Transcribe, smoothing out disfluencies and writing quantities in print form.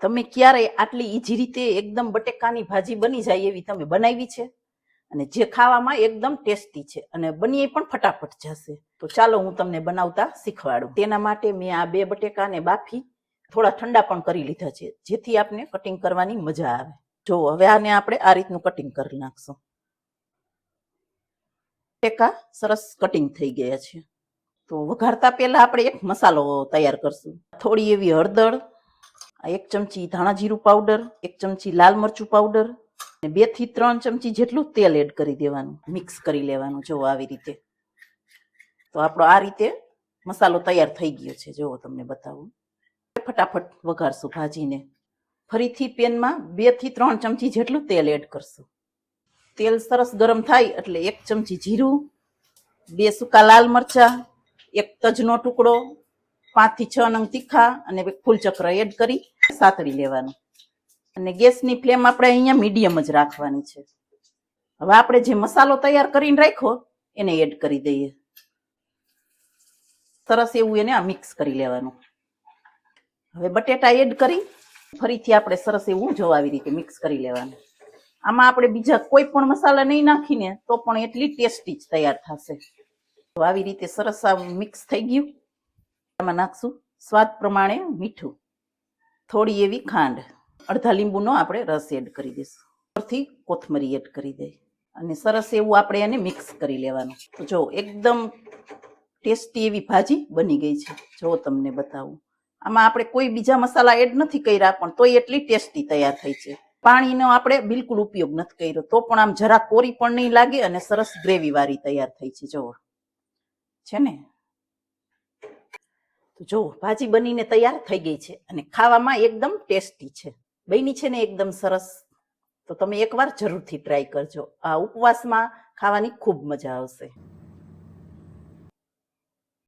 તમે ક્યારે આટલી ઈજી રીતે એકદમ બટેકાની ભાજી બની જાય એવી તમે બનાવી છે? અને જે ખાવામાં એકદમ ટેસ્ટી છે અને બની પણ ફટાફટ જશે. તો ચાલો હું તમને બનાવતા શીખવાડું. તેના માટે મેં આ 2 બટેકાને બાફી થોડા ઠંડા પણ કરી લીધા છે, જેથી આપને કટિંગ કરવાની મજા આવે. જો હવે આને આપણે આ રીતનું કટિંગ કરી નાખશું. બટેકા સરસ કટિંગ થઈ ગયા છે. તો વઘારતા પહેલા આપણે એક મસાલો તૈયાર કરશું. થોડી એવી હળદર, 1 ચમચી ધાણા જીરું પાવડર, 1 ચમચી લાલ મરચું પાવડર, 2 થી 3 ચમચી જેટલું તેલ એડ કરી દેવાનું, મિક્સ કરી લેવાનું. જો આવી રીતે. તો આપણો આ રીતે મસાલો તૈયાર થઈ ગયો છે. જો તમને બતાવું. ફટાફટ વઘારશું ભાજીને. ફરીથી પેનમાં 2 થી 3 ચમચી જેટલું તેલ એડ કરશું. તેલ સરસ ગરમ થાય એટલે 1 ચમચી જીરું, 2 સૂકા લાલ મરચા, 1 તજનો ટુકડો, 5 થી 6 નંગ તીખા અને 1 ફૂલચક્ર એડ કરી સાતળી લેવાનું. અને ગેસની ફ્લેમ આપણે અહીંયા મીડિયમ જ રાખવાની છે. હવે આપણે જે મસાલો તૈયાર કરીને રાખ્યો એને એડ કરી દઈએ. સરસ એવું એને મિક્સ કરી લેવાનું. હવે બટેટા એડ કરી ફરીથી આપણે સરસ એવું જો આવી રીતે મિક્સ કરી લેવાનું. આમાં આપણે બીજા કોઈ પણ મસાલા નહીં નાખીને તો પણ એટલી ટેસ્ટી જ તૈયાર થશે. તો આવી રીતે સરસ મિક્સ થઈ ગયું. આમાં નાખશું સ્વાદ પ્રમાણે મીઠું, થોડી એવી ખાંડ, અડધા લીંબુનો આપણે રસ એડ કરી દઈશું. ઉપરથી કોથમરી એડ કરી દઈએ અને સરસ એવું આપણે એને મિક્સ કરી લેવાનું. તો જો એકદમ ટેસ્ટી એવી ભાજી બની ગઈ છે. જો તમને બતાવું, આમાં આપણે કોઈ બીજા મસાલા એડ નથી કર્યા પણ તોય એટલી ટેસ્ટી તૈયાર થઈ છે. પાણીનો આપણે બિલકુલ ઉપયોગ નથી કર્યો તો પણ આમ જરા કોરી પણ નહીં લાગે અને સરસ ગ્રેવી વાળી તૈયાર થઈ છે. જો છે ને. તો જો ભાજી બનીને તૈયાર થઈ ગઈ છે અને ખાવામાં એકદમ ટેસ્ટી છે. બની છે ને એકદમ સરસ. તો તમે એકવાર જરૂરથી ટ્રાય કરજો. આ ઉપવાસમાં ખાવાની ખૂબ મજા આવશે.